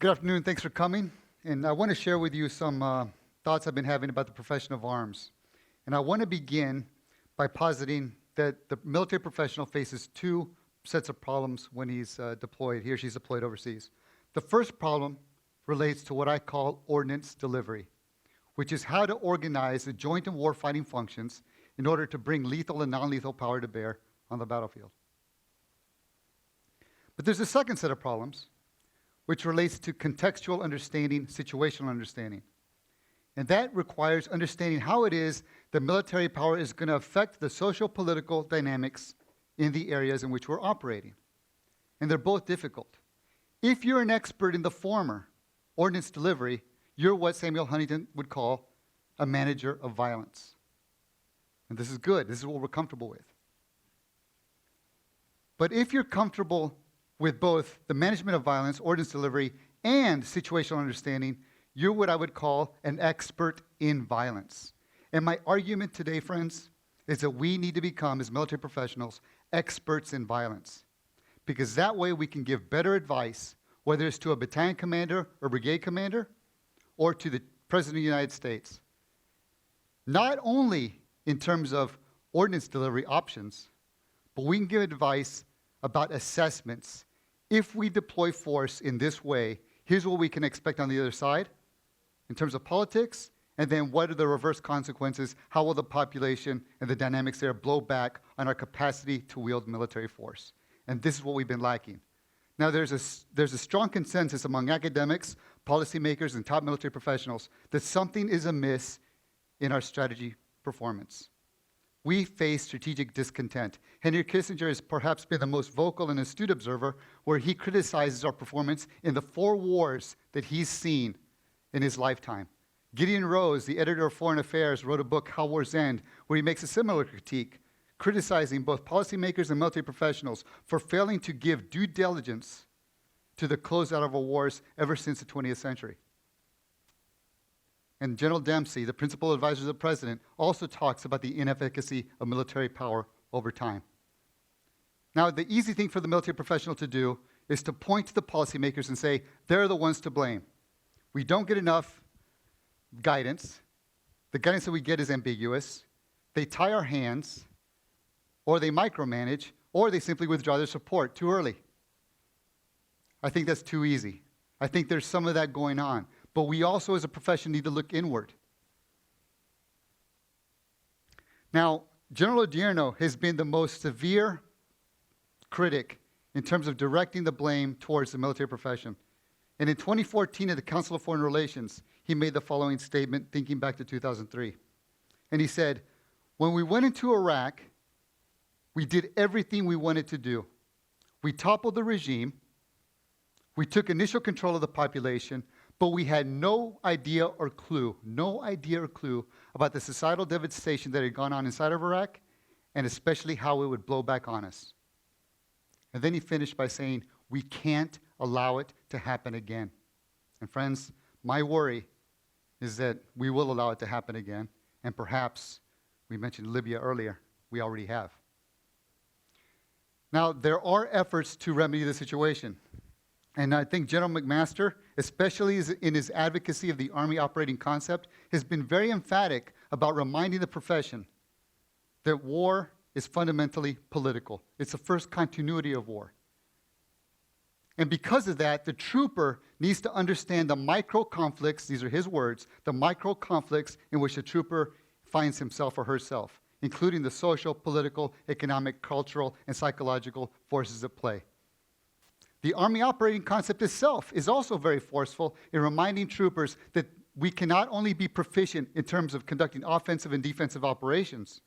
Good afternoon. Thanks for coming. And I want to share with you some thoughts I've been having about the profession of arms. And I want to begin by positing that the military professional faces two sets of problems when he's deployed, he or she's deployed overseas. The first problem relates to what I call ordnance delivery, which is how to organize the joint and warfighting functions in order to bring lethal and non-lethal power to bear on the battlefield. But there's a second set of problems, which relates to contextual understanding, situational understanding. And that requires understanding how it is that military power is going to affect the social-political dynamics in the areas in which we're operating. And they're both difficult. If you're an expert in the former, ordnance delivery, you're what Samuel Huntington would call a manager of violence. And this is good. This is what we're comfortable with. But if you're comfortable with both the management of violence, ordnance delivery, and situational understanding, you're what I would call an expert in violence. And my argument today, friends, is that we need to become, as military professionals, experts in violence. Because that way we can give better advice, whether it's to a battalion commander or brigade commander, or to the President of the United States. Not only in terms of ordnance delivery options, but we can give advice about assessments. If we deploy force in this way, here's what we can expect on the other side in terms of politics, and then what are the reverse consequences? How will the population and the dynamics there blow back on our capacity to wield military force? And this is what we've been lacking. Now, there's a strong consensus among academics, policymakers, and top military professionals that something is amiss in our strategy performance. We face strategic discontent. Henry Kissinger has perhaps been the most vocal and astute observer, where he criticizes our performance in the 4 wars that he's seen in his lifetime. Gideon Rose, the editor of Foreign Affairs, wrote a book, How Wars End, where he makes a similar critique, criticizing both policymakers and military professionals for failing to give due diligence to the closeout of our wars ever since the 20th century. And General Dempsey, the principal advisor of the president, also talks about the inefficacy of military power over time. Now, the easy thing for the military professional to do is to point to the policymakers and say, they're the ones to blame. We don't get enough guidance. The guidance that we get is ambiguous. They tie our hands, or they micromanage, or they simply withdraw their support too early. I think that's too easy. I think there's some of that going on. But we also, as a profession, need to look inward. Now, General Odierno has been the most severe critic in terms of directing the blame towards the military profession. And in 2014, at the Council of Foreign Relations, he made the following statement, thinking back to 2003. And he said, when we went into Iraq, we did everything we wanted to do. We toppled the regime. We took initial control of the population, but we had no idea or clue about the societal devastation that had gone on inside of Iraq, and especially how it would blow back on us. And then he finished by saying, we can't allow it to happen again. And friends, my worry is that we will allow it to happen again, and perhaps, we mentioned Libya earlier, we already have. Now, there are efforts to remedy the situation. And I think General McMaster, especially in his advocacy of the Army operating concept, has been very emphatic about reminding the profession that war is fundamentally political. It's the first continuity of war. And because of that, the trooper needs to understand the micro-conflicts, these are his words, the micro-conflicts in which the trooper finds himself or herself, including the social, political, economic, cultural, and psychological forces at play. The Army operating concept itself is also very forceful in reminding troopers that we cannot only be proficient in terms of conducting offensive and defensive operations,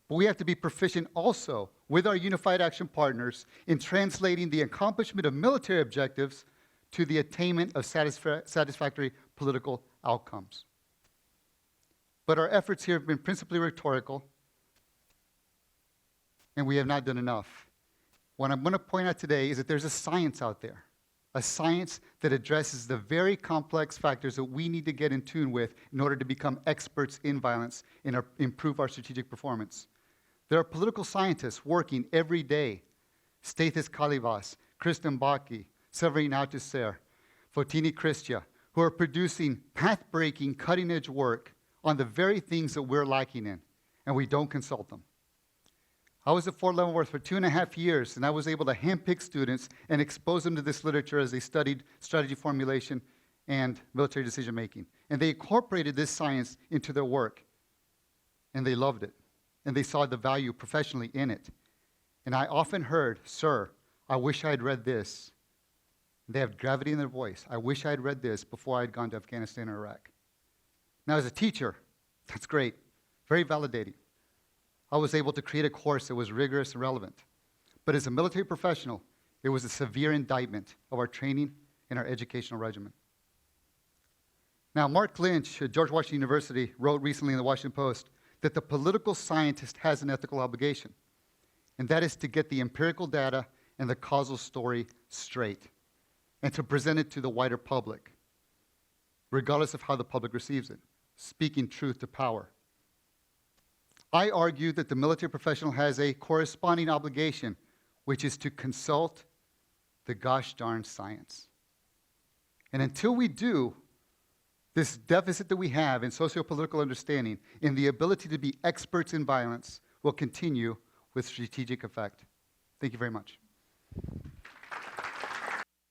but we have to be proficient also with our unified action partners in translating the accomplishment of military objectives to the attainment of satisfactory political outcomes. But our efforts here have been principally rhetorical, and we have not done enough. What I'm going to point out today is that there's a science out there, a science that addresses the very complex factors that we need to get in tune with in order to become experts in violence and improve our strategic performance. There are political scientists working every day, Stathis Kalyvas, Kristin Bakke, Severine Autesserre, Fotini Christia, who are producing path-breaking, cutting-edge work on the very things that we're lacking in, and we don't consult them. I was at Fort Leavenworth for 2.5 years, and I was able to handpick students and expose them to this literature as they studied strategy formulation and military decision-making. And they incorporated this science into their work, and they loved it, and they saw the value professionally in it. And I often heard, "Sir, I wish I had read this." They have gravity in their voice. "I wish I had read this before I had gone to Afghanistan or Iraq." Now, as a teacher, that's great, very validating. I was able to create a course that was rigorous and relevant. But as a military professional, it was a severe indictment of our training and our educational regimen. Now, Mark Lynch at George Washington University wrote recently in the Washington Post that the political scientist has an ethical obligation, and that is to get the empirical data and the causal story straight, and to present it to the wider public, regardless of how the public receives it, speaking truth to power. I argue that the military professional has a corresponding obligation, which is to consult the gosh darn science. And until we do, this deficit that we have in socio-political understanding, in the ability to be experts in violence, will continue with strategic effect. Thank you very much.